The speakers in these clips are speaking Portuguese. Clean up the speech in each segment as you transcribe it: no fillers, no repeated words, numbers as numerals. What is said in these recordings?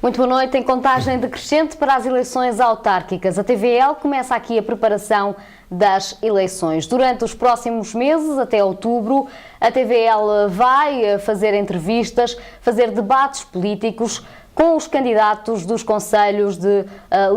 Muito boa noite. Em contagem decrescente para as eleições autárquicas, a TVL começa aqui a preparação das eleições. Durante os próximos meses, até outubro, a TVL vai fazer entrevistas, fazer debates políticos com os candidatos dos concelhos de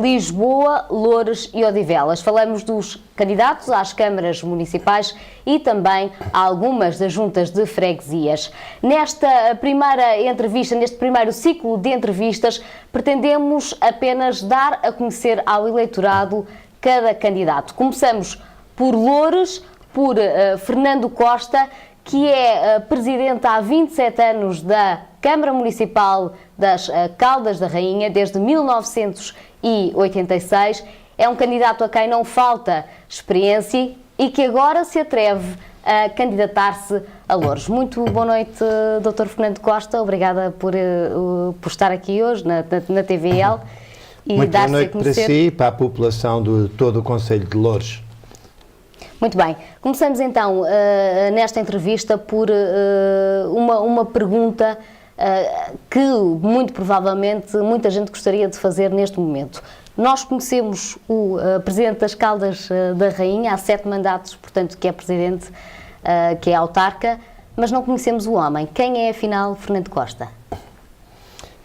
Lisboa, Loures e Odivelas. Falamos dos candidatos às câmaras municipais e também a algumas das juntas de freguesias. Nesta primeira entrevista, neste primeiro ciclo de entrevistas, pretendemos apenas dar a conhecer ao eleitorado cada candidato. Começamos por Loures, por Fernando Costa, que é presidente há 27 anos da Câmara Municipal das Caldas da Rainha, desde 1986. É um candidato a quem não falta experiência e que agora se atreve a candidatar-se a Loures. Muito boa noite, Dr. Fernando Costa. Obrigada por estar aqui hoje na TVL. E muito boa noite para si e para a população de todo o concelho de Loures. Muito bem. Começamos então nesta entrevista por uma pergunta que muito provavelmente muita gente gostaria de fazer neste momento. Nós conhecemos o Presidente das Caldas da Rainha, há 7 mandatos, portanto, que é Presidente, que é autarca, mas não conhecemos o homem. Quem é, afinal, Fernando Costa?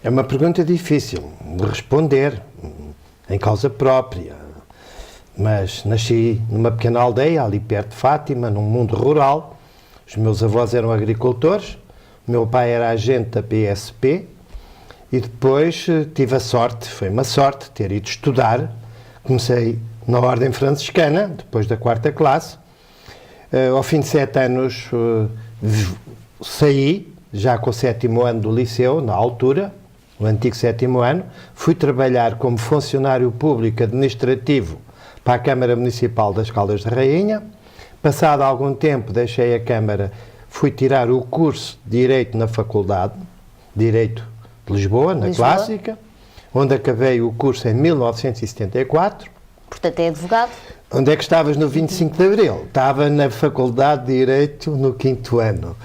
É uma pergunta difícil de responder, em causa própria. Mas nasci numa pequena aldeia, ali perto de Fátima, num mundo rural. Os meus avós eram agricultores, o meu pai era agente da PSP e depois tive a sorte, foi uma sorte, ter ido estudar. Comecei na Ordem Franciscana, depois da 4ª classe. Ao fim de 7 anos saí, já com o 7º ano do liceu, na altura, o antigo 7º ano. Fui trabalhar como funcionário público administrativo para a Câmara Municipal das Caldas da Rainha. Passado algum tempo deixei a Câmara, fui tirar o curso de Direito na Faculdade, Direito de Lisboa, na Clássica, onde acabei o curso em 1974. Portanto, é advogado? Onde é que estavas no 25 de Abril? Estava na Faculdade de Direito no 5º ano.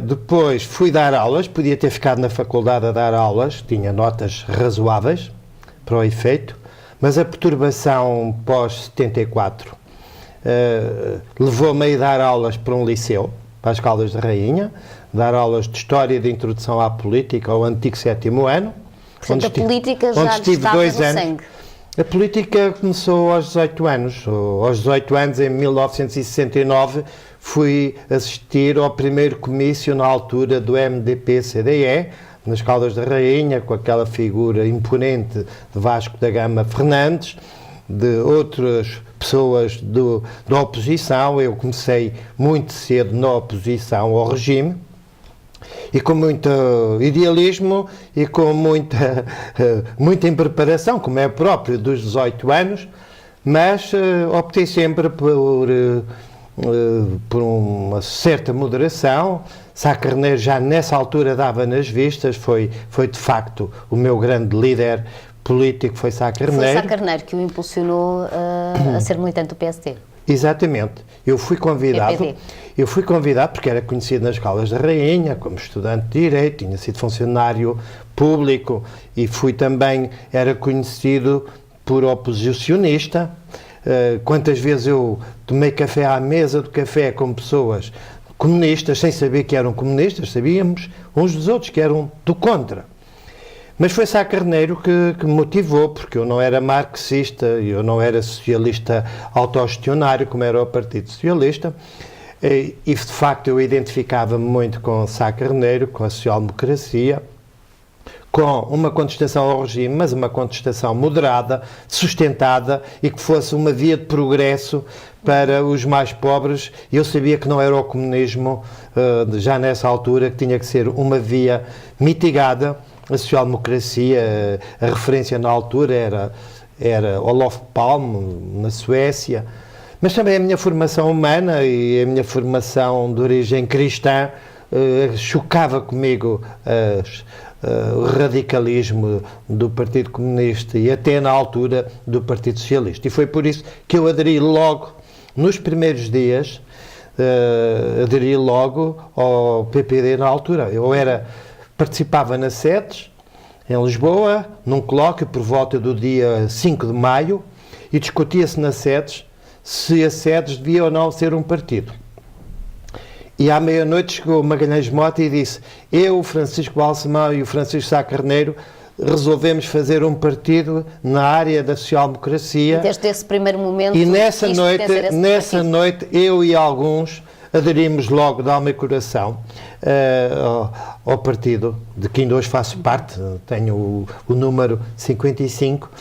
Depois fui dar aulas, podia ter ficado na faculdade a dar aulas, tinha notas razoáveis para o efeito, mas a perturbação pós-74 levou-me a dar aulas para um liceu, para as Caldas da Rainha, dar aulas de História de Introdução à Política, ao antigo 7º ano. Portanto, a política já estava no sangue. A política começou aos 18 anos. Aos 18 anos, em 1969, fui assistir ao primeiro comício na altura do MDP-CDE, nas Caldas da Rainha, com aquela figura imponente de Vasco da Gama Fernandes, de outras pessoas da oposição. Eu comecei muito cedo na oposição ao regime, e com muito idealismo e com muita impreparação, como é próprio dos 18 anos, mas optei sempre por uma certa moderação. Sá Carneiro já nessa altura dava nas vistas, foi de facto o meu grande líder político, foi Sá Carneiro. Foi Sá Carneiro que o impulsionou a ser militante do PSD. Exatamente. Eu fui convidado porque era conhecido nas Caldas da Rainha, como estudante de Direito, tinha sido funcionário público e era conhecido por oposicionista. Quantas vezes eu tomei café à mesa do café com pessoas comunistas, sem saber que eram comunistas, sabíamos uns dos outros que eram do contra. Mas foi Sá Carneiro que me motivou, porque eu não era marxista, eu não era socialista autogestionário, como era o Partido Socialista, e de facto eu identificava-me muito com Sá Carneiro, com a social-democracia, com uma contestação ao regime, mas uma contestação moderada, sustentada, e que fosse uma via de progresso para os mais pobres. Eu sabia que não era o comunismo, já nessa altura, que tinha que ser uma via mitigada. A social-democracia, a referência na altura era Olof Palme, na Suécia, mas também a minha formação humana e a minha formação de origem cristã chocava comigo o radicalismo do Partido Comunista e até na altura do Partido Socialista. E foi por isso que eu aderi logo, nos primeiros dias, ao PPD na altura. Participava nas sedes, em Lisboa, num colóquio por volta do dia 5 de maio, e discutia-se nas sedes se a SEDES devia ou não ser um partido. E à meia-noite chegou Magalhães Mota e disse: eu, o Francisco Balsemão e o Francisco Sá Carneiro resolvemos fazer um partido na área da social-democracia. E desde esse primeiro momento... E nessa noite, eu e alguns aderimos logo de alma e coração ao partido, de que ainda hoje faço parte, tenho o número 55.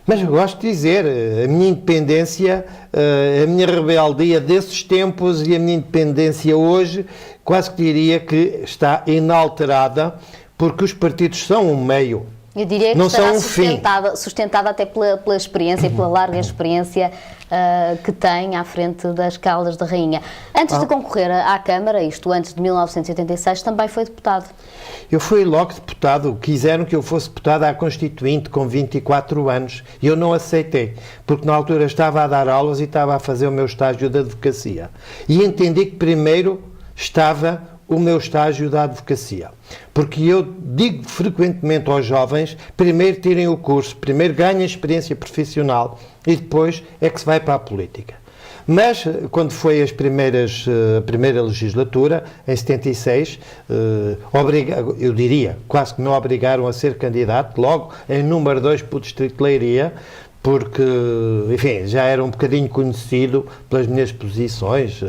Mas eu gosto de dizer, a minha independência, a minha rebeldia desses tempos e a minha independência hoje, quase que diria que está inalterada, porque os partidos são um meio. Eu diria que não estará são sustentada até pela experiência e pela larga experiência que tem à frente das Caldas da Rainha. Antes de concorrer à Câmara, isto antes de 1986, também foi deputado. Eu fui logo deputado, quiseram que eu fosse deputado à Constituinte com 24 anos e eu não aceitei, porque na altura estava a dar aulas e estava a fazer o meu estágio de advocacia. E entendi que primeiro estava o meu estágio da advocacia. Porque eu digo frequentemente aos jovens, primeiro tirem o curso, primeiro ganhem experiência profissional e depois é que se vai para a política. Mas, quando foi a primeira legislatura, em 76, eu diria, quase que me obrigaram a ser candidato, logo em número 2 para o Distrito de Leiria, porque, enfim, já era um bocadinho conhecido pelas minhas posições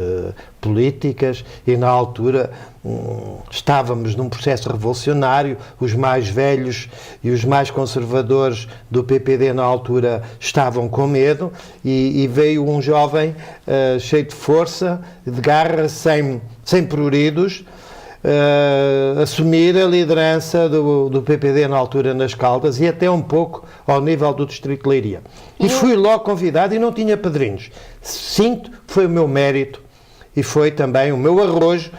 políticas e, na altura, estávamos num processo revolucionário, os mais velhos e os mais conservadores do PPD, na altura, estavam com medo e veio um jovem cheio de força, de garra, sem pruridos, assumir a liderança do PPD na altura nas Caldas e até um pouco ao nível do Distrito de Leiria. E fui logo convidado e não tinha padrinhos. Sinto, foi o meu mérito e foi também o meu arrojo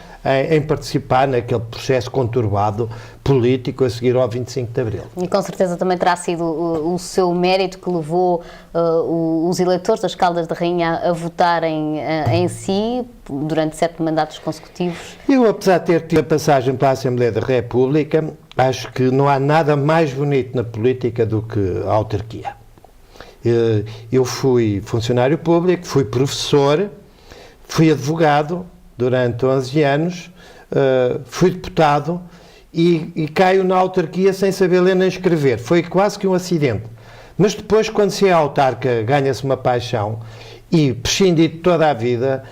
em participar naquele processo conturbado político a seguir ao 25 de Abril. E com certeza também terá sido o seu mérito que levou os eleitores das Caldas da Rainha a votarem em si durante 7 mandatos consecutivos. Eu, apesar de ter tido a passagem pela Assembleia da República, acho que não há nada mais bonito na política do que a autarquia. Eu fui funcionário público, fui professor, fui advogado durante 11 anos, fui deputado e caio na autarquia sem saber ler nem escrever. Foi quase que um acidente. Mas depois, quando se é autarca, ganha-se uma paixão e prescindi de toda a vida,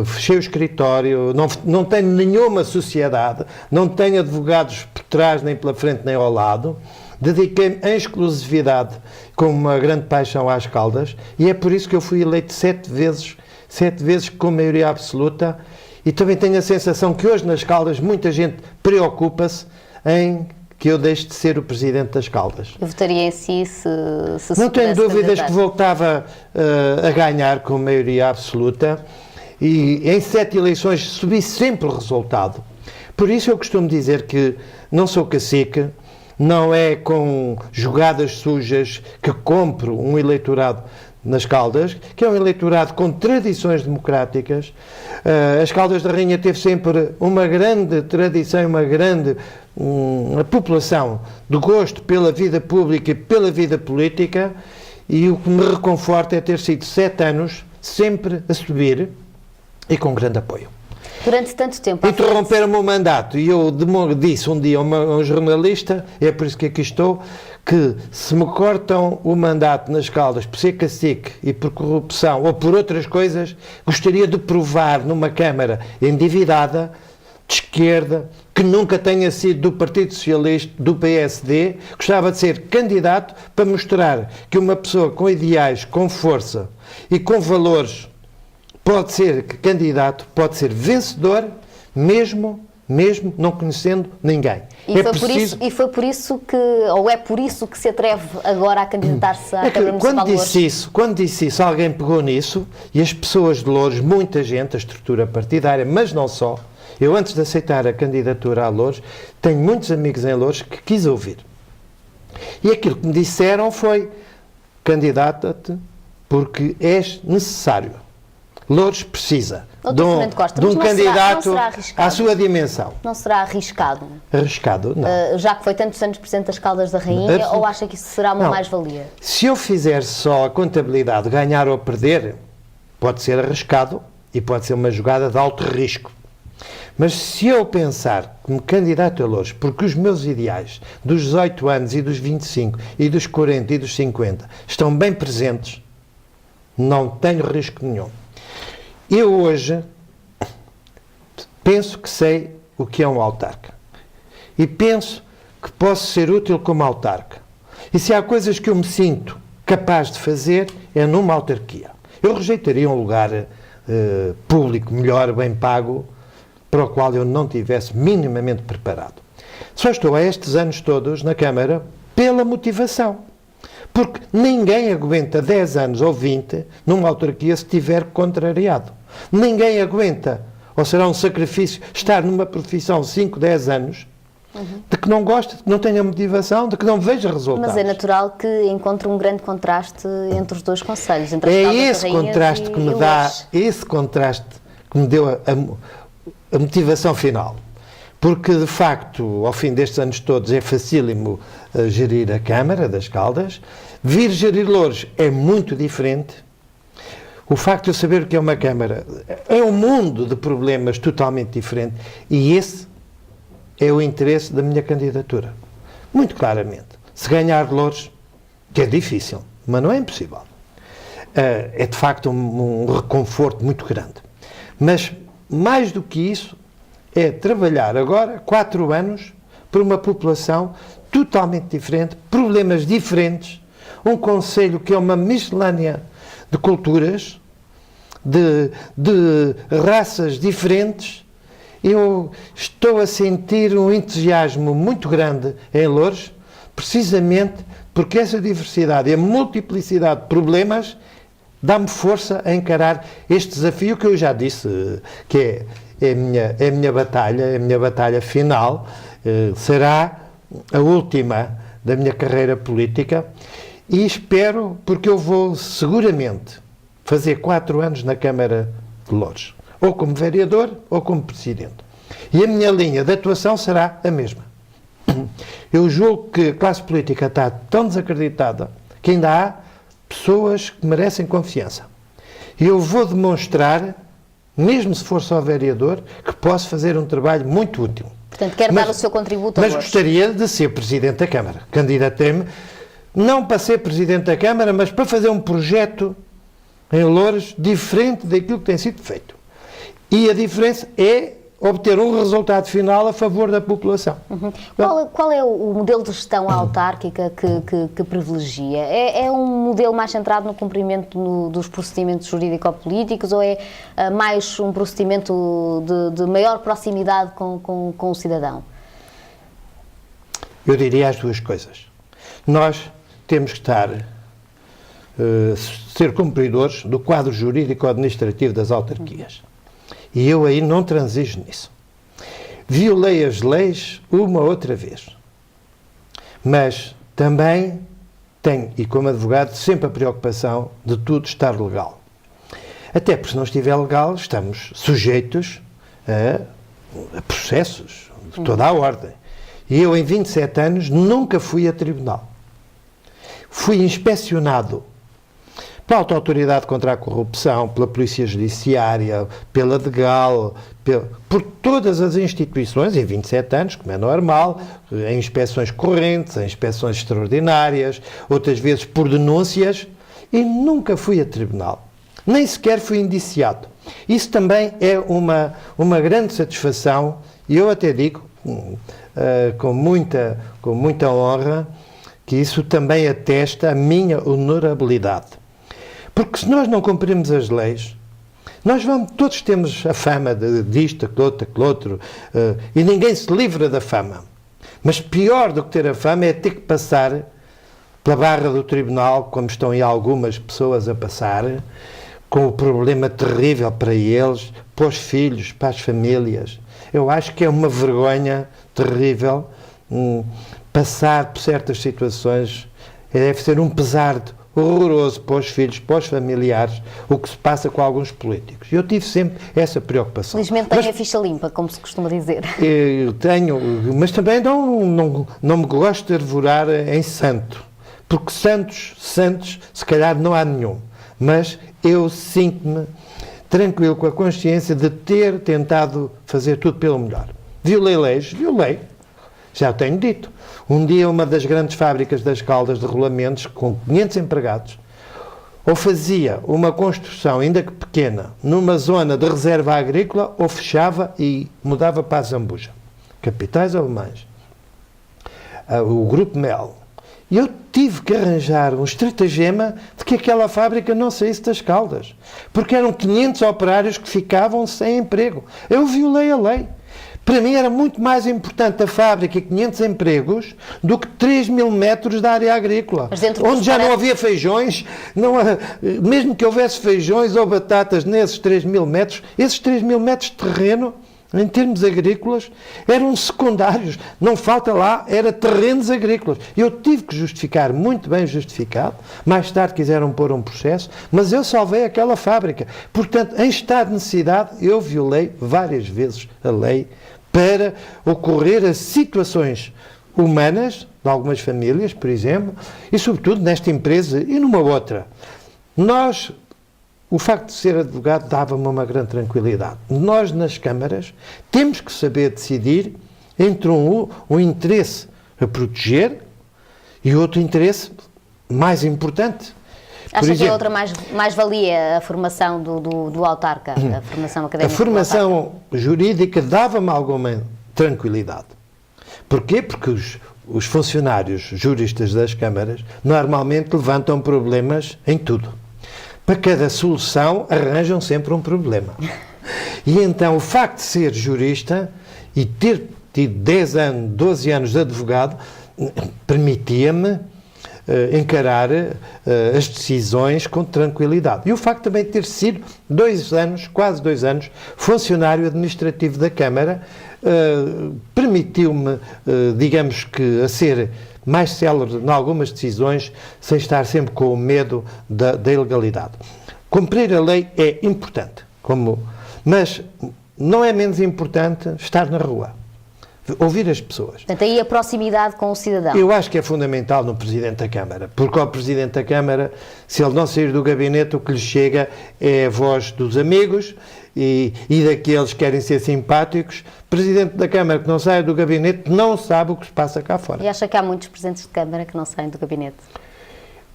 fechei o escritório, não tenho nenhuma sociedade, não tenho advogados por trás, nem pela frente, nem ao lado. Dediquei-me em exclusividade, com uma grande paixão às Caldas, e é por isso que eu fui eleito 7 vezes com maioria absoluta, e também tenho a sensação que hoje nas Caldas muita gente preocupa-se em que eu deixe de ser o presidente das Caldas. Eu votaria em si se não tenho dúvidas que voltava a ganhar com maioria absoluta, e em 7 eleições subi sempre o resultado. Por isso eu costumo dizer que não sou cacique, não é com jogadas sujas que compro um eleitorado nas Caldas, que é um eleitorado com tradições democráticas. As Caldas da Rainha teve sempre uma grande tradição, uma grande população de gosto pela vida pública e pela vida política, e o que me reconforta é ter sido 7 anos sempre a subir e com grande apoio. Durante tanto tempo... Interromperam-me o mandato e eu disse um dia a um jornalista, é por isso que aqui estou, que se me cortam o mandato nas Caldas por ser cacique e por corrupção ou por outras coisas, gostaria de provar numa Câmara endividada, de esquerda, que nunca tenha sido do Partido Socialista, do PSD, gostava de ser candidato para mostrar que uma pessoa com ideais, com força e com valores pode ser candidato, pode ser vencedor, mesmo não conhecendo ninguém. Foi por isso que se atreve agora a candidatar-se à Câmara Municipal de Loures? Quando disse isso, alguém pegou nisso, e as pessoas de Loures, muita gente, a estrutura partidária, mas não só, eu antes de aceitar a candidatura a Loures, tenho muitos amigos em Loures que quis ouvir. E aquilo que me disseram foi: candidata-te porque és necessário. Loures precisa Costa, de um candidato não será à sua dimensão. Não será arriscado? Arriscado? Não. Já que foi tantos anos Presidente das Caldas da Rainha, ou acha que isso será uma mais-valia? Se eu fizer só a contabilidade, ganhar ou perder, pode ser arriscado e pode ser uma jogada de alto risco. Mas se eu pensar como candidato a Loures, porque os meus ideais dos 18 anos e dos 25 e dos 40 e dos 50 estão bem presentes, não tenho risco nenhum. Eu hoje penso que sei o que é um autarca. E penso que posso ser útil como autarca. E se há coisas que eu me sinto capaz de fazer, é numa autarquia. Eu rejeitaria um lugar público, melhor, bem pago, para o qual eu não tivesse minimamente preparado. Só estou há estes anos todos na Câmara pela motivação. Porque ninguém aguenta 10 anos ou 20 numa autarquia se estiver contrariado. Ninguém aguenta, ou será um sacrifício, estar numa profissão 5, 10 anos de que não gosta, de que não tenha motivação, de que não veja resultados. Mas é natural que encontre um grande contraste entre os dois concelhos. Entre é esse contraste que me dá, esse contraste que me deu a motivação final. Porque, de facto, ao fim destes anos todos, é facílimo gerir a Câmara das Caldas. Vir gerir Loures é muito diferente. O facto de eu saber o que é uma Câmara é um mundo de problemas totalmente diferente. E esse é o interesse da minha candidatura. Muito claramente. Se ganhar Loures, que é difícil, mas não é impossível, é de facto um reconforto muito grande. Mas, mais do que isso, é trabalhar agora 4 anos por uma população totalmente diferente, problemas diferentes, um concelho que é uma miscelânea de culturas, de raças diferentes. Eu estou a sentir um entusiasmo muito grande em Loures, precisamente porque essa diversidade e a multiplicidade de problemas dá-me força a encarar este desafio que eu já disse, que é a minha batalha final, será a última da minha carreira política e espero, porque eu vou seguramente fazer 4 anos na Câmara de Loures, ou como vereador ou como presidente. E a minha linha de atuação será a mesma. Eu julgo que a classe política está tão desacreditada que ainda há pessoas que merecem confiança. E eu vou demonstrar, mesmo se for só vereador, que posso fazer um trabalho muito útil. Portanto, quer dar o seu contributo a Mas gostaria de ser Presidente da Câmara. Candidatei-me, não para ser Presidente da Câmara, mas para fazer um projeto em Loures diferente daquilo que tem sido feito. E a diferença é obter um resultado final a favor da população. Qual é o modelo de gestão autárquica que privilegia? É um modelo mais centrado no cumprimento dos procedimentos jurídico-políticos ou é mais um procedimento de maior proximidade com o cidadão? Eu diria as duas coisas. Nós temos que ser cumpridores do quadro jurídico-administrativo das autarquias. E eu aí não transijo nisso. Violei as leis uma outra vez. Mas também tenho, e como advogado, sempre a preocupação de tudo estar legal. Até porque se não estiver legal, estamos sujeitos a processos de toda a ordem. E eu, em 27 anos, nunca fui a tribunal. Fui inspecionado pela Autoridade contra a Corrupção, pela Polícia Judiciária, pela DGAL, por todas as instituições, em 27 anos, como é normal, em inspeções correntes, em inspeções extraordinárias, outras vezes por denúncias, e nunca fui a tribunal. Nem sequer fui indiciado. Isso também é uma grande satisfação, e eu até digo, com muita honra, que isso também atesta a minha honorabilidade. Porque se nós não cumprimos as leis, todos temos a fama disto, aquilo outro, e ninguém se livra da fama. Mas pior do que ter a fama é ter que passar pela barra do tribunal, como estão aí algumas pessoas a passar, com o problema terrível para eles, para os filhos, para as famílias. Eu acho que é uma vergonha terrível passar por certas situações. Deve ser um pesar horroroso para os filhos, para os familiares, o que se passa com alguns políticos. Eu tive sempre essa preocupação. Felizmente tem a ficha limpa, como se costuma dizer. Eu tenho, mas também não me gosto de arvorar em santo, porque santos, se calhar não há nenhum, mas eu sinto-me tranquilo com a consciência de ter tentado fazer tudo pelo melhor. Violei leis, já o tenho dito. Um dia uma das grandes fábricas das Caldas de rolamentos, com 500 empregados, ou fazia uma construção, ainda que pequena, numa zona de reserva agrícola, ou fechava e mudava para a Zambuja. Capitais alemães. O Grupo Mel. E eu tive que arranjar um estratagema de que aquela fábrica não saísse das Caldas. Porque eram 500 operários que ficavam sem emprego. Eu violei a lei. Para mim era muito mais importante a fábrica e 500 empregos do que 3.000 metros da área agrícola, onde já não havia feijões, mesmo que houvesse feijões ou batatas nesses 3.000 metros, esses 3.000 metros de terreno, em termos agrícolas, eram secundários. Não falta lá, era terrenos agrícolas. Eu tive que justificar, muito bem justificado. Mais tarde quiseram pôr um processo, mas eu salvei aquela fábrica. Portanto, em estado de necessidade, eu violei várias vezes a lei para ocorrer a situações humanas de algumas famílias, por exemplo, e sobretudo nesta empresa e numa outra. O facto de ser advogado dava-me uma grande tranquilidade. Nós, nas câmaras, temos que saber decidir entre um interesse a proteger e outro interesse mais importante. Acha que é outra mais-valia a formação do autarca, a formação académica? A formação jurídica dava-me alguma tranquilidade. Porquê? Porque os funcionários juristas das câmaras normalmente levantam problemas em tudo. Para cada solução arranjam sempre um problema. E então o facto de ser jurista e ter tido 10 anos, 12 anos de advogado, permitia-me encarar as decisões com tranquilidade. E o facto também de ter sido quase 2 anos, funcionário administrativo da Câmara, permitiu-me, digamos que, a ser mais célebre em algumas decisões, sem estar sempre com o medo da ilegalidade. Cumprir a lei é importante, mas não é menos importante estar na rua, ouvir as pessoas. Portanto, aí a proximidade com o cidadão. Eu acho que é fundamental no Presidente da Câmara, porque ao Presidente da Câmara, se ele não sair do gabinete, o que lhe chega é a voz dos amigos e daqueles que querem ser simpáticos. Presidente da Câmara que não sai do gabinete não sabe o que se passa cá fora. E acha que há muitos Presidentes de Câmara que não saem do gabinete?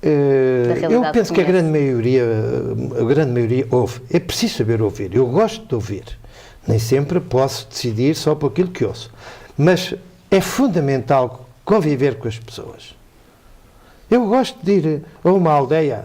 Eu penso que a grande maioria ouve. É preciso saber ouvir. Eu gosto de ouvir. Nem sempre posso decidir só por aquilo que ouço. Mas é fundamental conviver com as pessoas. Eu gosto de ir a uma aldeia.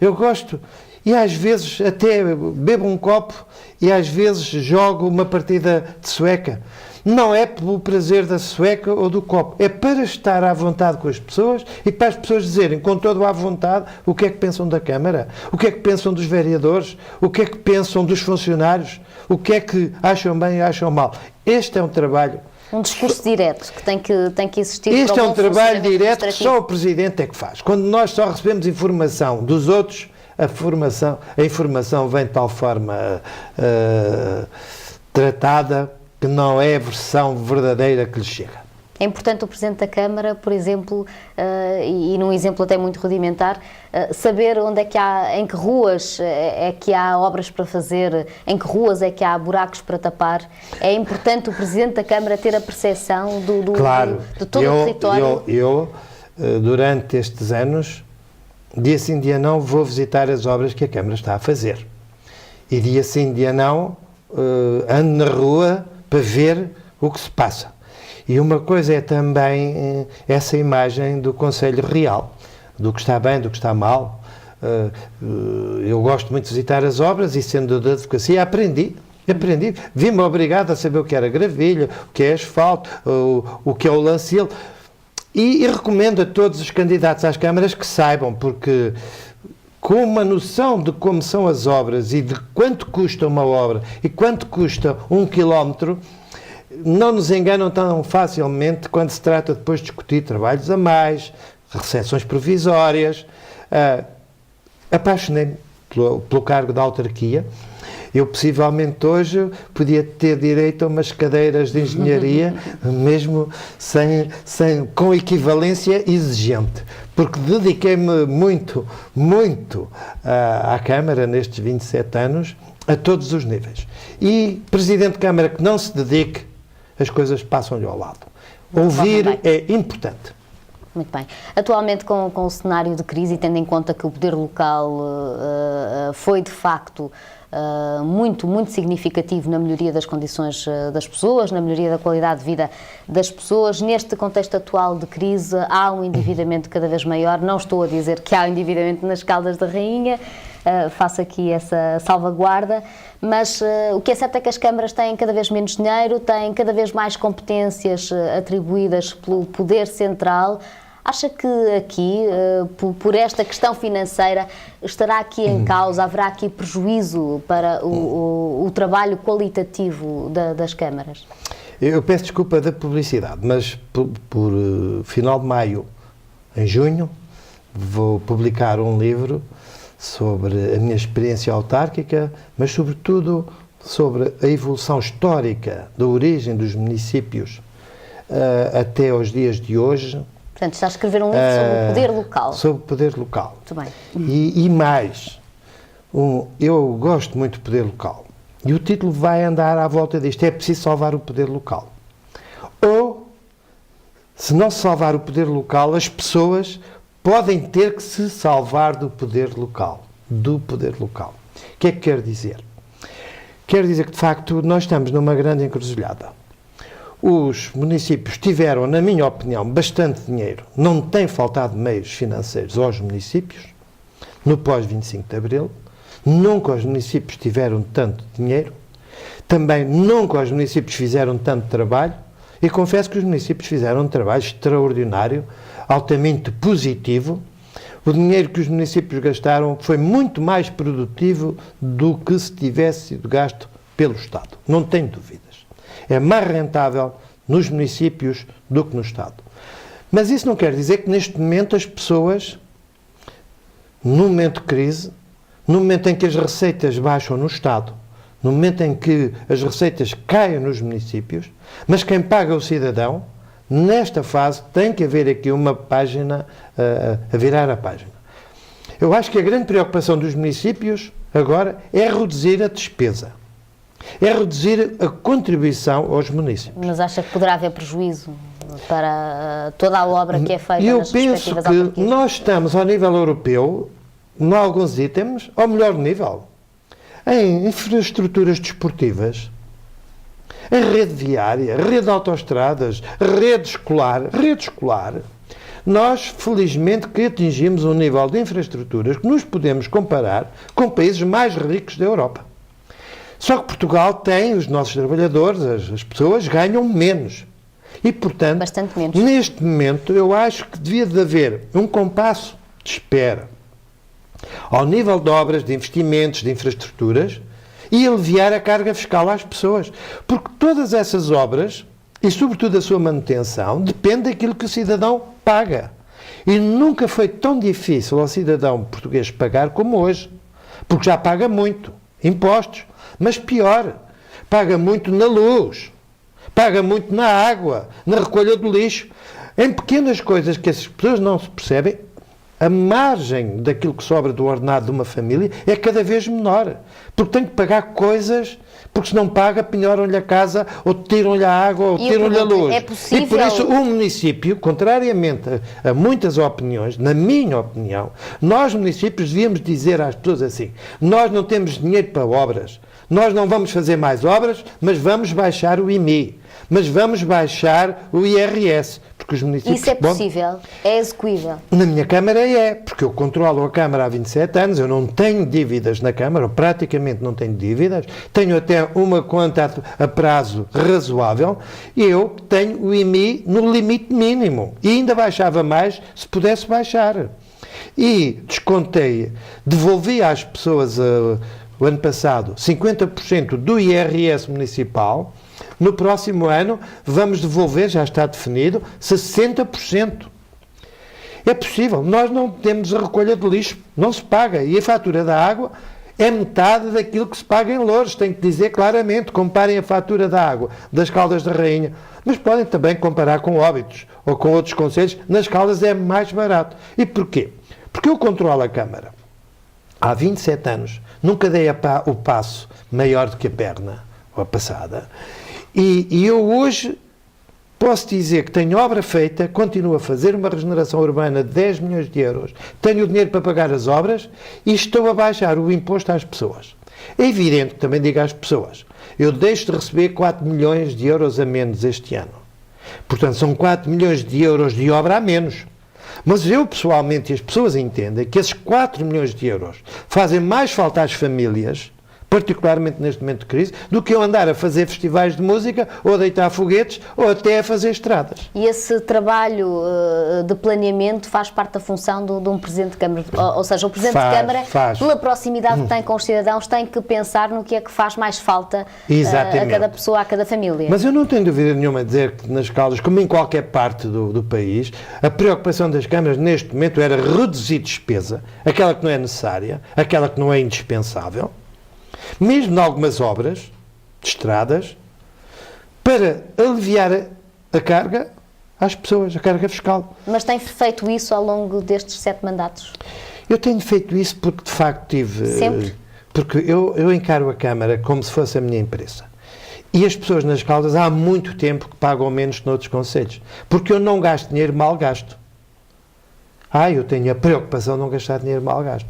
Eu gosto... E às vezes até bebo um copo e às vezes jogo uma partida de sueca. Não é pelo prazer da sueca ou do copo. É para estar à vontade com as pessoas e para as pessoas dizerem com toda a vontade o que é que pensam da Câmara, o que é que pensam dos vereadores, o que é que pensam dos funcionários, o que é que acham bem e acham mal. Este é um trabalho... Um discurso direto que tem que existir. Este é um trabalho direto que só o Presidente é que faz. Quando nós só recebemos informação dos outros, a informação vem de tal forma tratada que não é a versão verdadeira que lhe chega. É importante o Presidente da Câmara, por exemplo, e num exemplo até muito rudimentar, saber onde é que em que ruas é que há obras para fazer, em que ruas é que há buracos para tapar. É importante o Presidente da Câmara ter a percepção de todo o território. Eu, durante estes anos, dia sim, dia não, vou visitar as obras que a Câmara está a fazer. E dia sim, dia não, ando na rua para ver o que se passa. E uma coisa é também essa imagem do Conselho Real, do que está bem, do que está mal. Eu gosto muito de visitar as obras e, sendo da advocacia, aprendi. Vi-me obrigado a saber o que era gravilha, o que é asfalto, o que é o lancil. E recomendo a todos os candidatos às câmaras que saibam, porque com uma noção de como são as obras e de quanto custa uma obra e quanto custa 1 quilómetro, não nos enganam tão facilmente quando se trata depois de discutir trabalhos a mais, recepções provisórias. Apaixonei-me pelo cargo da autarquia. Eu, possivelmente, hoje podia ter direito a umas cadeiras de engenharia, mesmo com equivalência exigente, porque dediquei-me muito à Câmara nestes 27 anos, a todos os níveis. E Presidente de Câmara que não se dedique, as coisas passam-lhe ao lado. Ouvir é importante. Muito bem. Atualmente, com o cenário de crise e tendo em conta que o poder local foi, de facto, muito significativo na melhoria das condições das pessoas, na melhoria da qualidade de vida das pessoas, neste contexto atual de crise, há um endividamento cada vez maior. Não estou a dizer que há um endividamento nas Caldas da Rainha, faço aqui essa salvaguarda, mas o que é certo é que as câmaras têm cada vez menos dinheiro, têm cada vez mais competências atribuídas pelo poder central. Acha que aqui, por esta questão financeira, estará aqui em causa, haverá aqui prejuízo para o trabalho qualitativo das câmaras? Eu peço desculpa da publicidade, mas por final de maio, em junho, vou publicar um livro sobre a minha experiência autárquica, mas sobretudo sobre a evolução histórica da origem dos municípios até aos dias de hoje. Portanto, está a escrever um livro sobre o poder local. Sobre o poder local. Muito bem. E mais, eu gosto muito do poder local. E o título vai andar à volta disto. É preciso salvar o poder local. Ou, se não se salvar o poder local, as pessoas podem ter que se salvar do poder local. Do poder local. O que é que quer dizer? Quer dizer que, de facto, nós estamos numa grande encruzilhada. Os municípios tiveram, na minha opinião, bastante dinheiro. Não tem faltado meios financeiros aos municípios, no pós-25 de Abril. Nunca os municípios tiveram tanto dinheiro. Também nunca os municípios fizeram tanto trabalho. E confesso que os municípios fizeram um trabalho extraordinário, altamente positivo. O dinheiro que os municípios gastaram foi muito mais produtivo do que se tivesse sido gasto pelo Estado. Não tenho dúvidas. É mais rentável nos municípios do que no Estado. Mas isso não quer dizer que neste momento as pessoas, no momento de crise, no momento em que as receitas baixam no Estado, no momento em que as receitas caem nos municípios, mas quem paga é o cidadão, nesta fase tem que haver aqui uma página a virar a página. Eu acho que a grande preocupação dos municípios agora é reduzir a despesa. É reduzir a contribuição aos municípios. Mas acha que poderá haver prejuízo para toda a obra que é feita nas respectivas autarquias? Eu penso que nós estamos, ao nível europeu, em alguns itens, ao melhor nível. Em infraestruturas desportivas, em rede viária, rede de autoestradas, rede escolar, nós, felizmente, que atingimos um nível de infraestruturas que nos podemos comparar com países mais ricos da Europa. Só que Portugal tem, os nossos trabalhadores, as pessoas ganham menos. E, portanto, bastante menos. Neste momento, eu acho que devia de haver um compasso de espera ao nível de obras, de investimentos, de infraestruturas e aliviar a carga fiscal às pessoas. Porque todas essas obras, e sobretudo a sua manutenção, depende daquilo que o cidadão paga. E nunca foi tão difícil ao cidadão português pagar como hoje. Porque já paga muito impostos. Mas pior, paga muito na luz, paga muito na água, na recolha do lixo. Em pequenas coisas que as pessoas não se percebem, a margem daquilo que sobra do ordenado de uma família é cada vez menor. Porque tem que pagar coisas, porque se não paga, penhoram-lhe a casa, ou tiram-lhe a água, ou tiram-lhe a luz. É possível... E por isso o município, contrariamente a muitas opiniões, na minha opinião, nós municípios devíamos dizer às pessoas assim: nós não temos dinheiro para obras, nós não vamos fazer mais obras, mas vamos baixar o IMI, mas vamos baixar o IRS. Porque os municípios... Isso é possível? É execuível? Na minha Câmara é, porque eu controlo a Câmara há 27 anos, eu não tenho dívidas na Câmara, ou praticamente não tenho dívidas, tenho até uma conta a prazo razoável, e eu tenho o IMI no limite mínimo, e ainda baixava mais se pudesse baixar. E descontei, devolvi às pessoas o ano passado 50% do IRS municipal. No próximo ano vamos devolver, já está definido, 60%. É possível. Nós não temos a recolha de lixo, não se paga. E a fatura da água é metade daquilo que se paga em Loures. Tenho que dizer claramente. Comparem a fatura da água das Caldas da Rainha. Mas podem também comparar com Óbidos ou com outros concelhos. Nas Caldas é mais barato. E porquê? Porque eu controlo a Câmara. Há 27 anos. Nunca dei o passo maior do que a perna, ou a passada. E eu hoje posso dizer que tenho obra feita, continuo a fazer uma regeneração urbana de 10 milhões de euros, tenho o dinheiro para pagar as obras e estou a baixar o imposto às pessoas. É evidente que também digo às pessoas, eu deixo de receber 4 milhões de euros a menos este ano. Portanto, são 4 milhões de euros de obra a menos. Mas eu, pessoalmente, e as pessoas entendem que esses 4 milhões de euros fazem mais falta às famílias, particularmente neste momento de crise, do que eu andar a fazer festivais de música, ou a deitar foguetes, ou até a fazer estradas. E esse trabalho de planeamento faz parte da função de um Presidente de Câmara? Ou seja, o Presidente de Câmara, pela proximidade que tem com os cidadãos, tem que pensar no que é que faz mais falta a cada pessoa, a cada família. Mas eu não tenho dúvida nenhuma a dizer que nas Caldas, como em qualquer parte do país, a preocupação das câmaras neste momento era reduzir despesa, aquela que não é necessária, aquela que não é indispensável, mesmo em algumas obras de estradas, para aliviar a carga às pessoas, a carga fiscal. Mas tem feito isso ao longo destes 7 mandatos? Eu tenho feito isso porque, de facto, tive... Sempre? Porque eu encaro a Câmara como se fosse a minha empresa. E as pessoas nas Caldas há muito tempo que pagam menos que noutros concelhos. Porque eu não gasto dinheiro mal gasto. Eu tenho a preocupação de não gastar dinheiro mal gasto.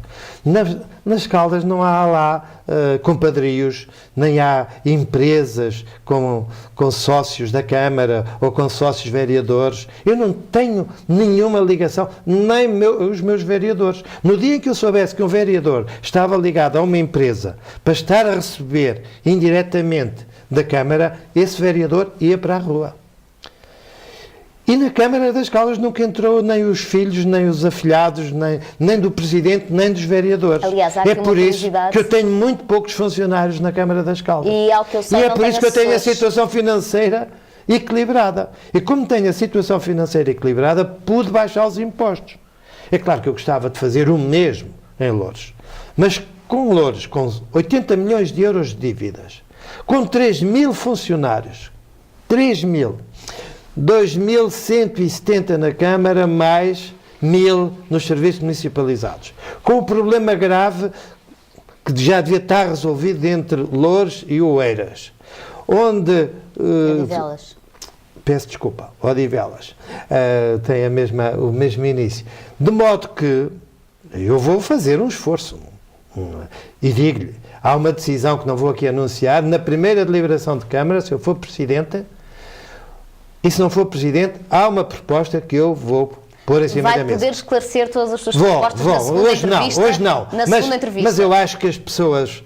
Nas Caldas não há lá compadrios, nem há empresas com sócios da Câmara ou com sócios vereadores. Eu não tenho nenhuma ligação, nem os meus vereadores. No dia em que eu soubesse que um vereador estava ligado a uma empresa para estar a receber indiretamente da Câmara, esse vereador ia para a rua. E na Câmara das Caldas nunca entrou nem os filhos, nem os afilhados, nem do Presidente, nem dos vereadores. Aliás, há aqui é por isso que eu tenho muito poucos funcionários na Câmara das Caldas. E é por isso que eu tenho a situação financeira equilibrada. E como tenho a situação financeira equilibrada, pude baixar os impostos. É claro que eu gostava de fazer o mesmo em Loures. Mas com Loures, com 80 milhões de euros de dívidas, com 3 mil funcionários, 3 mil... 2.170 na Câmara, mais 1.000 nos serviços municipalizados. Com o problema grave que já devia estar resolvido entre Loures e Oeiras, onde... Odivelas. Peço desculpa, Odivelas. Tem o mesmo início. De modo que eu vou fazer um esforço. E digo-lhe, há uma decisão que não vou aqui anunciar, na primeira deliberação de Câmara, se eu for Presidente... E se não for Presidente, há uma proposta que eu vou pôr em cima da mesa. Vai poder esclarecer todas as suas propostas na segunda entrevista? Hoje não. Na segunda entrevista. Mas eu acho que as pessoas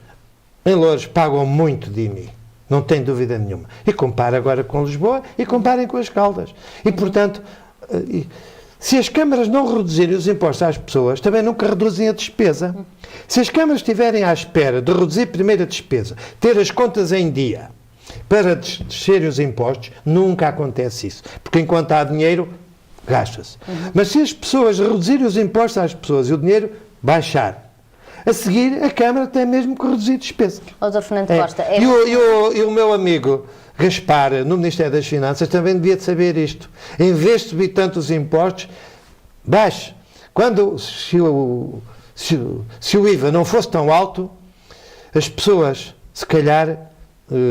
em Loures pagam muito de mim. Não tem dúvida nenhuma. E compara agora com Lisboa e comparem com as Caldas. E, portanto, se as câmaras não reduzirem os impostos às pessoas, também nunca reduzem a despesa. Se as câmaras estiverem à espera de reduzir primeiro a despesa, ter as contas em dia, para descerem os impostos, nunca acontece isso. Porque enquanto há dinheiro, gasta-se. Mas se as pessoas reduzirem os impostos às pessoas e o dinheiro baixar, a seguir a Câmara tem mesmo que reduzir despesa. Dr. Fernando Costa... E o meu amigo Gaspar, no Ministério das Finanças, também devia de saber isto. Em vez de subir tanto os impostos, baixe. Se o IVA não fosse tão alto, as pessoas, se calhar,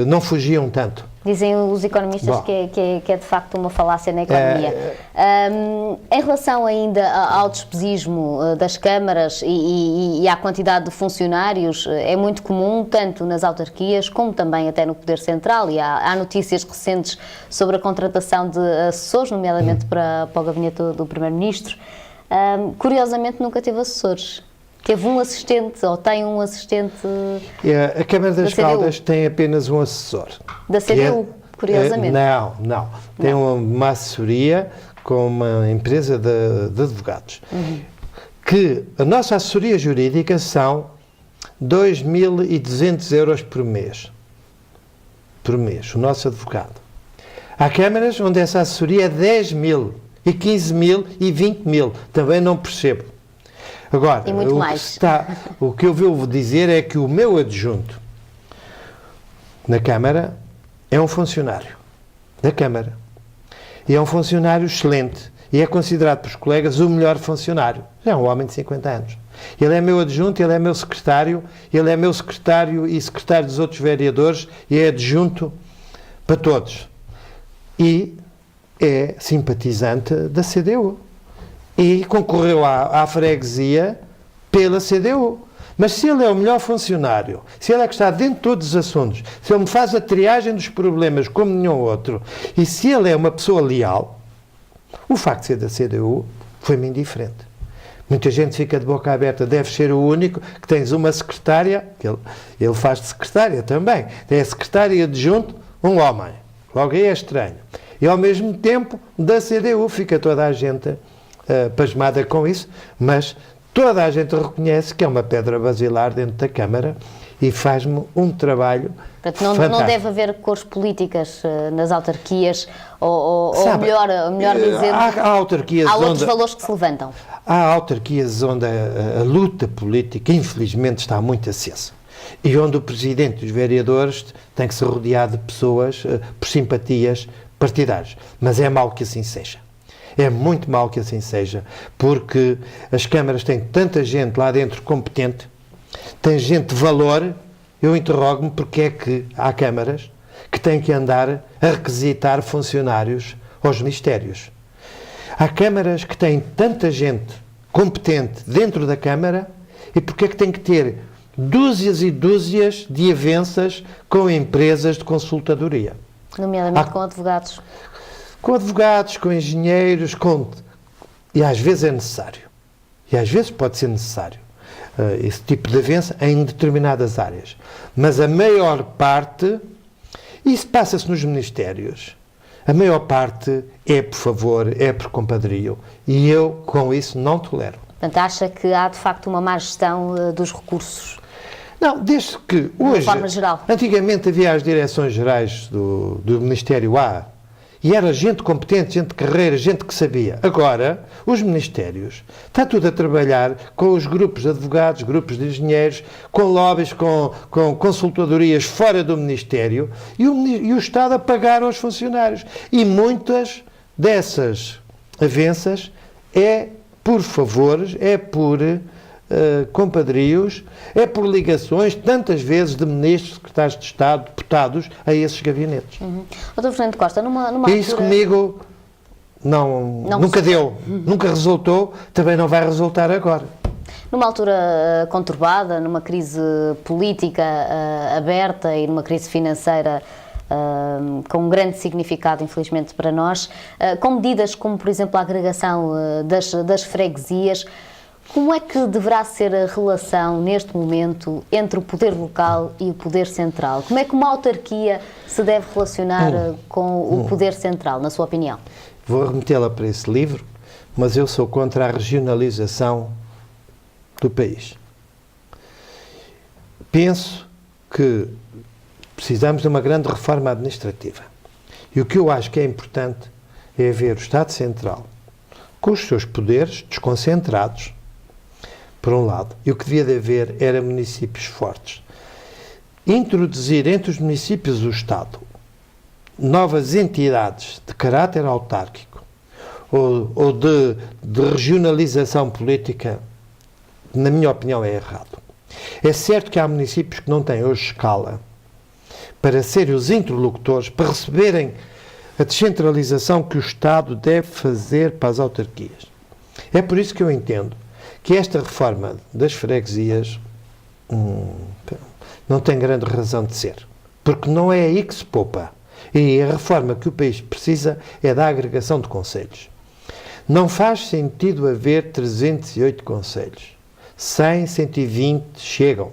não fugiam tanto. Dizem os economistas que é de facto uma falácia na economia. Em relação ainda ao despesismo das câmaras e à quantidade de funcionários, é muito comum, tanto nas autarquias como também até no Poder Central, e há notícias recentes sobre a contratação de assessores, nomeadamente para o gabinete do Primeiro-Ministro. Curiosamente nunca teve assessores. Teve um assistente, ou tem um assistente... A Câmara das Caldas tem apenas um assessor. Da CDU, curiosamente. Não. Tem uma assessoria com uma empresa de advogados. Que a nossa assessoria jurídica são 2.200 euros por mês. Por mês, o nosso advogado. Há câmaras onde essa assessoria é 10 mil. e 15 mil e 20 mil. Também não percebo. Agora, e muito mais. O que eu vou dizer é que o meu adjunto na Câmara é um funcionário da Câmara. E é um funcionário excelente. E é considerado pelos colegas o melhor funcionário. Já é um homem de 50 anos. Ele é meu adjunto, ele é meu secretário, ele é meu secretário e secretário dos outros vereadores e é adjunto para todos. E é simpatizante da CDU. E concorreu à freguesia pela CDU. Mas se ele é o melhor funcionário, se ele é que está dentro de todos os assuntos, se ele me faz a triagem dos problemas como nenhum outro, e se ele é uma pessoa leal, o facto de ser da CDU foi-me indiferente. Muita gente fica de boca aberta, deve ser o único que tens uma secretária, que ele faz de secretária também, é a secretária adjunto, um homem. Logo aí é estranho. E ao mesmo tempo, da CDU, fica toda a gente pasmada com isso, mas toda a gente reconhece que é uma pedra basilar dentro da Câmara e faz-me um trabalho fantástico. Não deve haver cores políticas nas autarquias, ou melhor dizendo, há outros valores que se levantam. Há autarquias onde a luta política, infelizmente, está muito acesa. E onde o presidente dos vereadores tem que se rodear de pessoas por simpatias partidárias. Mas é mau que assim seja. É muito mau que assim seja, porque as câmaras têm tanta gente lá dentro competente, tem gente de valor. Eu interrogo-me porque é que há câmaras que têm que andar a requisitar funcionários aos ministérios. Há câmaras que têm tanta gente competente dentro da Câmara e porque é que têm que ter dúzias e dúzias de avanças com empresas de consultadoria. Nomeadamente com advogados. Com advogados, com engenheiros, e às vezes é necessário. E às vezes pode ser necessário esse tipo de avanço em determinadas áreas. Mas a maior parte, isso passa-se nos ministérios, a maior parte é por favor, é por compadrio. E eu, com isso, não tolero. Portanto, acha que há, de facto, uma má gestão dos recursos? Não, desde que hoje... De forma geral. Antigamente havia as direções gerais do Ministério A, e era gente competente, gente de carreira, gente que sabia. Agora, os ministérios, está tudo a trabalhar com os grupos de advogados, grupos de engenheiros, com lobbies, com consultadorias fora do Ministério, e o Estado a pagar aos funcionários. E muitas dessas avanças é por favores, é por compadrios, é por ligações, tantas vezes, de ministros, secretários de Estado, deputados, a esses gabinetes. Dr. Fernando Costa, numa isso altura... comigo nunca deu, nunca resultou, também não vai resultar agora. Numa altura conturbada, numa crise política aberta e numa crise financeira com um grande significado, infelizmente, para nós, com medidas como, por exemplo, a agregação das freguesias, como é que deverá ser a relação, neste momento, entre o poder local e o poder central? Como é que uma autarquia se deve relacionar com o poder central, na sua opinião? Vou remetê-la para esse livro, mas eu sou contra a regionalização do país. Penso que precisamos de uma grande reforma administrativa. E o que eu acho que é importante é haver o Estado Central com os seus poderes desconcentrados, por um lado, e o que devia de haver era municípios fortes. Introduzir entre os municípios do Estado novas entidades de caráter autárquico ou de regionalização política, na minha opinião, é errado. É certo que há municípios que não têm hoje escala para serem os interlocutores, para receberem a descentralização que o Estado deve fazer para as autarquias. É por isso que eu entendo que esta reforma das freguesias não tem grande razão de ser, porque não é aí que se poupa. E a reforma que o país precisa é da agregação de concelhos. Não faz sentido haver 308 concelhos. 100, 120 chegam.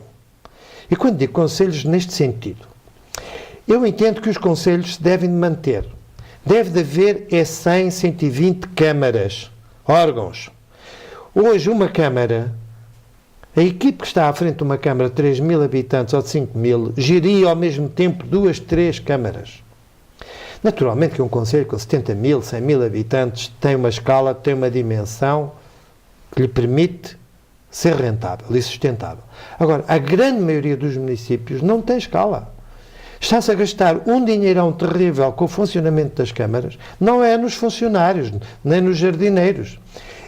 E quando digo concelhos, neste sentido, eu entendo que os concelhos se devem manter. Deve de haver 100, 120 câmaras, órgãos. Hoje, uma Câmara, a equipe que está à frente de uma Câmara de 3.000 habitantes ou de 5.000, geria ao mesmo tempo 2, 3 câmaras. Naturalmente que um concelho com 70 mil, 100 mil habitantes tem uma escala, tem uma dimensão que lhe permite ser rentável e sustentável. Agora, a grande maioria dos municípios não tem escala. Está-se a gastar um dinheirão terrível com o funcionamento das câmaras, não é nos funcionários, nem nos jardineiros,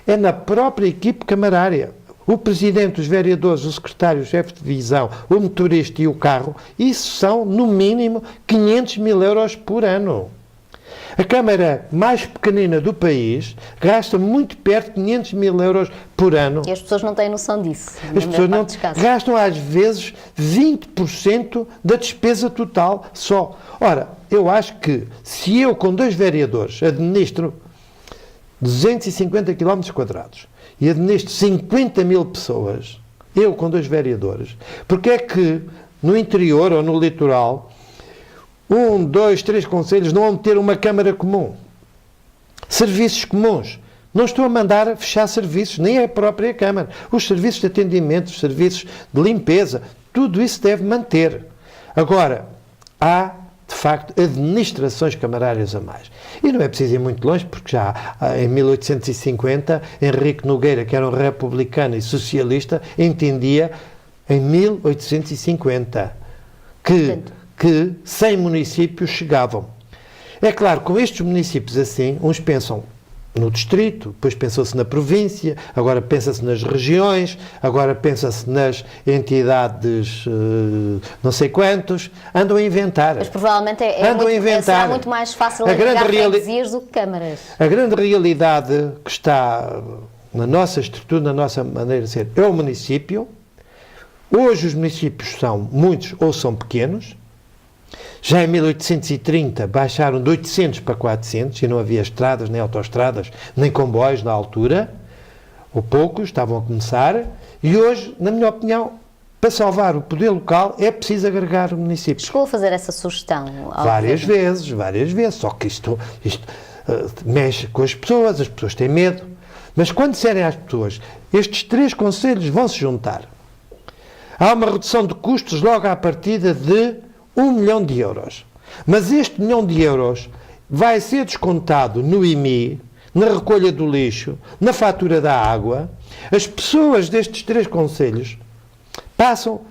é na própria equipe camarária. O presidente, os vereadores, o secretário, o chefe de divisão, o motorista e o carro, isso são, no mínimo, 500 mil euros por ano. A Câmara mais pequenina do país gasta muito perto de 500 mil euros por ano. E as pessoas não têm noção disso. As pessoas não gastam, às vezes, 20% da despesa total só. Ora, eu acho que se eu, com 2 vereadores, administro 250 km² e administro 50 mil pessoas, eu com 2 vereadores, porque é que no interior ou no litoral 1, 2, 3 concelhos não vão ter uma Câmara comum? Serviços comuns. Não estou a mandar fechar serviços, nem a própria Câmara. Os serviços de atendimento, os serviços de limpeza, tudo isso deve manter. Agora, há, de facto, administrações camarárias a mais. E não é preciso ir muito longe, porque já em 1850, Henrique Nogueira, que era um republicano e socialista, entendia, em 1850, que 100 municípios chegavam. É claro, com estes municípios assim, uns pensam no distrito, depois pensou-se na província, agora pensa-se nas regiões, agora pensa-se nas entidades não sei quantos, andam a inventar. Mas provavelmente será muito mais fácil agregar freguesias do que câmaras. A grande realidade que está na nossa estrutura, na nossa maneira de ser, é o município. Hoje os municípios são muitos ou são pequenos. Já em 1830 baixaram de 800 para 400 e não havia estradas, nem autoestradas, nem comboios na altura, ou poucos, estavam a começar, e hoje, na minha opinião, para salvar o poder local é preciso agregar o município. Chegou a fazer essa sugestão? Várias vezes, só que isto mexe com as pessoas têm medo, mas quando disserem às pessoas, estes 3 concelhos vão se juntar, há uma redução de custos logo à partida de 1 milhão de euros. Mas este 1 milhão de euros vai ser descontado no IMI, na recolha do lixo, na fatura da água. As pessoas destes 3 concelhos passam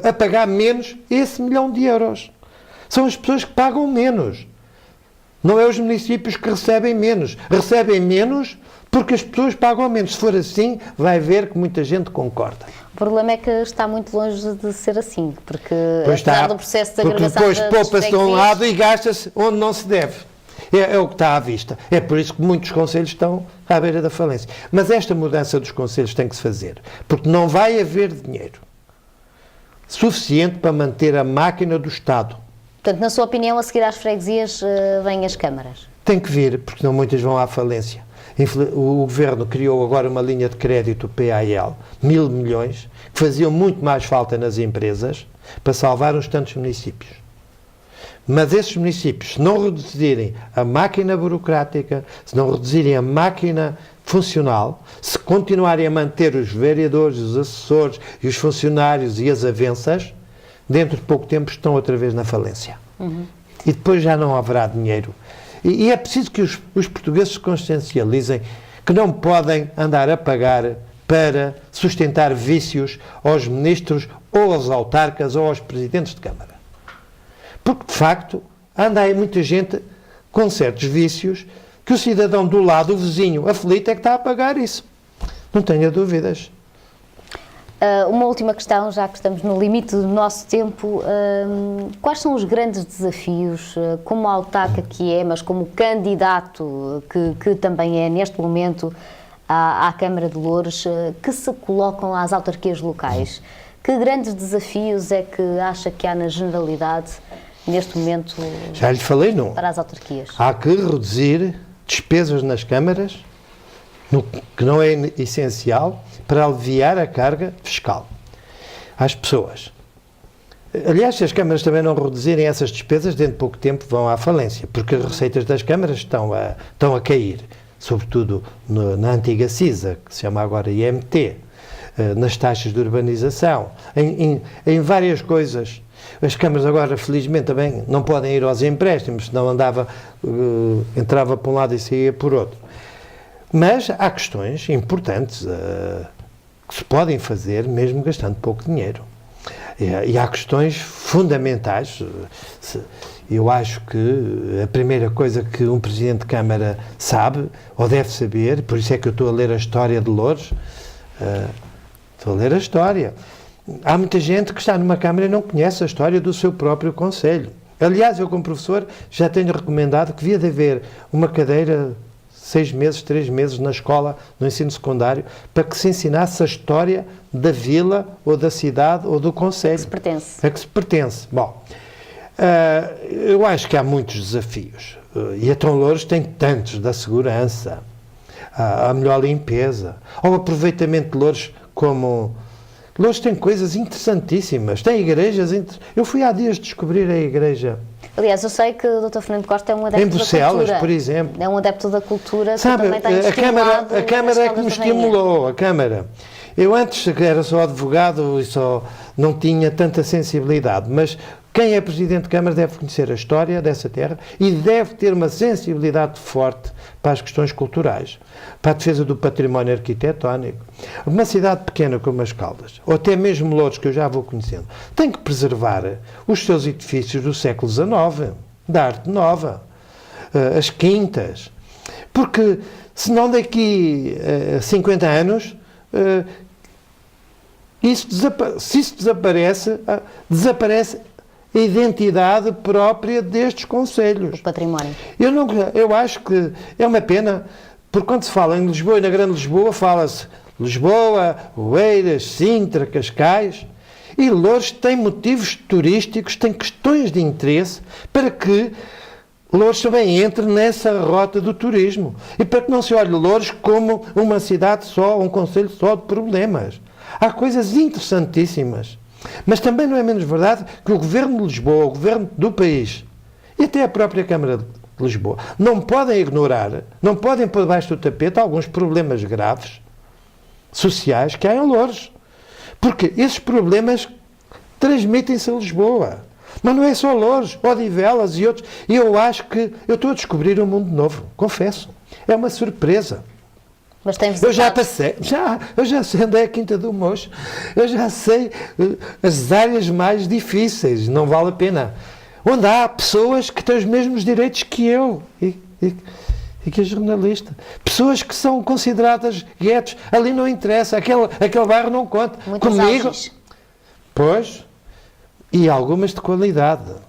a pagar menos esse 1 milhão de euros. São as pessoas que pagam menos. Não é os municípios que recebem menos. Recebem menos porque as pessoas pagam menos. Se for assim, vai ver que muita gente concorda. O problema é que está muito longe de ser assim, porque apesar do processo de agregação porque depois poupa-se de um lado e gasta-se onde não se deve. É o que está à vista. É por isso que muitos concelhos estão à beira da falência. Mas esta mudança dos concelhos tem que se fazer, porque não vai haver dinheiro suficiente para manter a máquina do Estado. Portanto, na sua opinião, a seguir às freguesias, vêm as câmaras? Tem que vir, porque senão muitas vão à falência. O Governo criou agora uma linha de crédito PAL, 1.000 milhões, que faziam muito mais falta nas empresas para salvar uns tantos municípios. Mas esses municípios, se não reduzirem a máquina burocrática, se não reduzirem a máquina funcional, se continuarem a manter os vereadores, os assessores e os funcionários e as avanças, dentro de pouco tempo estão outra vez na falência. E depois já não haverá dinheiro. E é preciso que os portugueses se consciencializem que não podem andar a pagar para sustentar vícios aos ministros ou aos autarcas ou aos presidentes de Câmara. Porque, de facto, anda aí muita gente com certos vícios que o cidadão do lado, o vizinho aflito, é que está a pagar isso. Não tenha dúvidas. Uma última questão, já que estamos no limite do nosso tempo. Quais são os grandes desafios, como autarca que é, mas como candidato que também é neste momento à Câmara de Loures, que se colocam às autarquias locais? Que grandes desafios é que acha que há na generalidade, neste momento, já lhe falei, não. Para as autarquias? Há que reduzir despesas nas câmaras, que não é essencial, para aliviar a carga fiscal às pessoas. Aliás, se as câmaras também não reduzirem essas despesas, dentro de pouco tempo vão à falência, porque as receitas das câmaras estão a cair, sobretudo na antiga CISA, que se chama agora IMT. nas taxas de urbanização, em várias coisas. As câmaras agora, felizmente, também não podem ir aos empréstimos, senão entrava por um lado e saía por outro. Mas há questões importantes que se podem fazer mesmo gastando pouco dinheiro. E há questões fundamentais. Eu acho que a primeira coisa que um Presidente de Câmara sabe, ou deve saber, por isso é que eu estou a ler a história de Loures, estou a ler a história. Há muita gente que está numa Câmara e não conhece a história do seu próprio Conselho. Aliás, eu como professor já tenho recomendado que devia de haver uma cadeira 6 meses, 3 meses na escola, no ensino secundário, para que se ensinasse a história da vila, ou da cidade, ou do concelho. Que se pertence. A que se pertence. Bom, eu acho que há muitos desafios. E então Loures tem tantos, da segurança, a melhor limpeza, ao aproveitamento de Loures como... Loures tem coisas interessantíssimas, tem igrejas... Eu fui há dias descobrir a igreja... Aliás, eu sei que o Dr. Fernando Costa é um adepto da cultura. Em Bruxelas, por exemplo. É um adepto da cultura. Sabe, que também tem a Câmara é que me estimulou, a Câmara. Eu antes era só advogado e só não tinha tanta sensibilidade, mas quem é Presidente de Câmara deve conhecer a história dessa terra e deve ter uma sensibilidade forte para as questões culturais, para a defesa do património arquitetónico. Uma cidade pequena como as Caldas, ou até mesmo Loures, que eu já vou conhecendo, tem que preservar os seus edifícios do século XIX, da arte nova, as quintas, porque senão daqui a 50 anos, se isso desaparece, desaparece a identidade própria destes concelhos. O património. Eu acho que é uma pena, porque quando se fala em Lisboa e na Grande Lisboa, fala-se Lisboa, Oeiras, Sintra, Cascais, e Loures tem motivos turísticos, tem questões de interesse para que Loures também entre nessa rota do turismo. E para que não se olhe Loures como uma cidade só, um concelho só de problemas. Há coisas interessantíssimas. Mas também não é menos verdade que o Governo de Lisboa, o Governo do país, e até a própria Câmara de Lisboa, não podem ignorar, não podem pôr debaixo do tapete alguns problemas graves, sociais, que há em Loures. Porque esses problemas transmitem-se a Lisboa. Mas não é só Loures, Odivelas e outros. E eu acho que eu estou a descobrir um mundo novo, confesso. É uma surpresa. Mas tem eu já passei, eu já sei onde é a Quinta do Mocho, eu já sei as áreas mais difíceis, não vale a pena. Onde há pessoas que têm os mesmos direitos que eu e que a jornalista. Pessoas que são consideradas guetos. Ali não interessa, aquele bairro não conta. Muitas comigo. alges. Pois, e algumas de qualidade.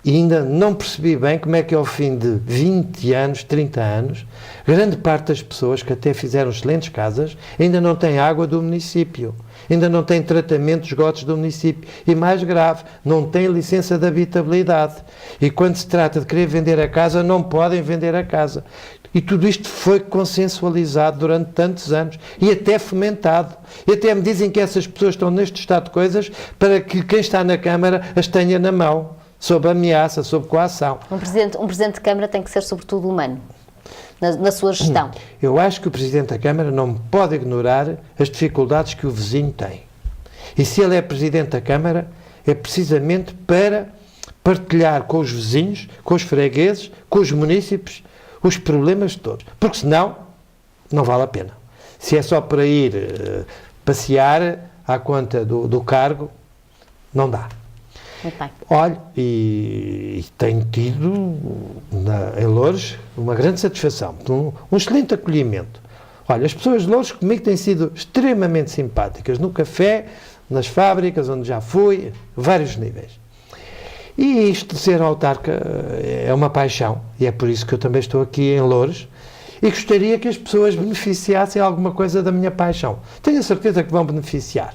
E ainda não percebi bem como é que ao fim de 20 anos, 30 anos, grande parte das pessoas que até fizeram excelentes casas ainda não têm água do município, ainda não têm tratamento de esgotos do município e, mais grave, não têm licença de habitabilidade. E quando se trata de querer vender a casa, não podem vender a casa. E tudo isto foi consensualizado durante tantos anos e até fomentado. E até me dizem que essas pessoas estão neste estado de coisas para que quem está na Câmara as tenha na mão. Sob ameaça, sob coação. Um presidente de Câmara tem que ser, sobretudo, humano, na sua gestão. Eu acho que o Presidente da Câmara não pode ignorar as dificuldades que o vizinho tem. E se ele é Presidente da Câmara, é precisamente para partilhar com os vizinhos, com os fregueses, com os munícipes, os problemas de todos. Porque senão, não vale a pena. Se é só para ir passear à conta do cargo, não dá. Olha, e tenho tido em Loures uma grande satisfação, um excelente acolhimento. Olha, as pessoas de Loures comigo têm sido extremamente simpáticas, no café, nas fábricas, onde já fui, vários níveis. E isto de ser autarca é uma paixão, e é por isso que eu também estou aqui em Loures, e gostaria que as pessoas beneficiassem alguma coisa da minha paixão. Tenho a certeza que vão beneficiar.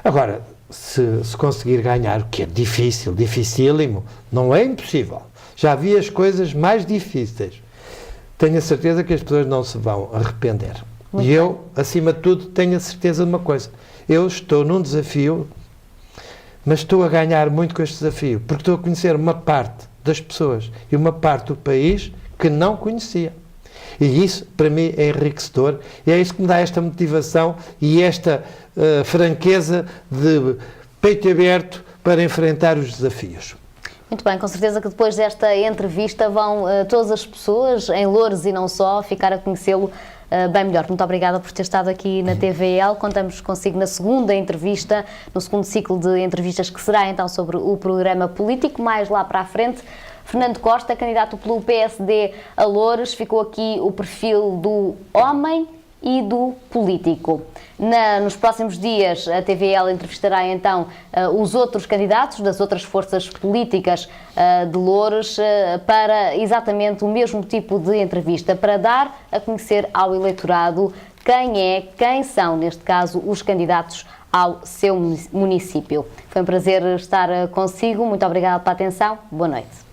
Agora, se conseguir ganhar, o que é difícil, dificílimo, não é impossível. Já vi as coisas mais difíceis. Tenho a certeza que as pessoas não se vão arrepender. E eu, acima de tudo, tenho a certeza de uma coisa. Eu estou num desafio, mas estou a ganhar muito com este desafio, porque estou a conhecer uma parte das pessoas e uma parte do país que não conhecia. E isso, para mim, é enriquecedor e é isso que me dá esta motivação e esta franqueza, de peito aberto para enfrentar os desafios. Muito bem, com certeza que depois desta entrevista vão todas as pessoas em Loures e não só ficar a conhecê-lo bem melhor. Muito obrigada por ter estado aqui na TVL. Contamos consigo na segunda entrevista, no segundo ciclo de entrevistas que será então sobre o programa político. Mais lá para a frente, Fernando Costa, candidato pelo PSD a Loures, ficou aqui o perfil do homem e do político. Nos próximos dias, a TVL entrevistará então os outros candidatos das outras forças políticas de Loures para exatamente o mesmo tipo de entrevista, para dar a conhecer ao eleitorado quem são, neste caso, os candidatos ao seu município. Foi um prazer estar consigo, muito obrigada pela atenção, boa noite.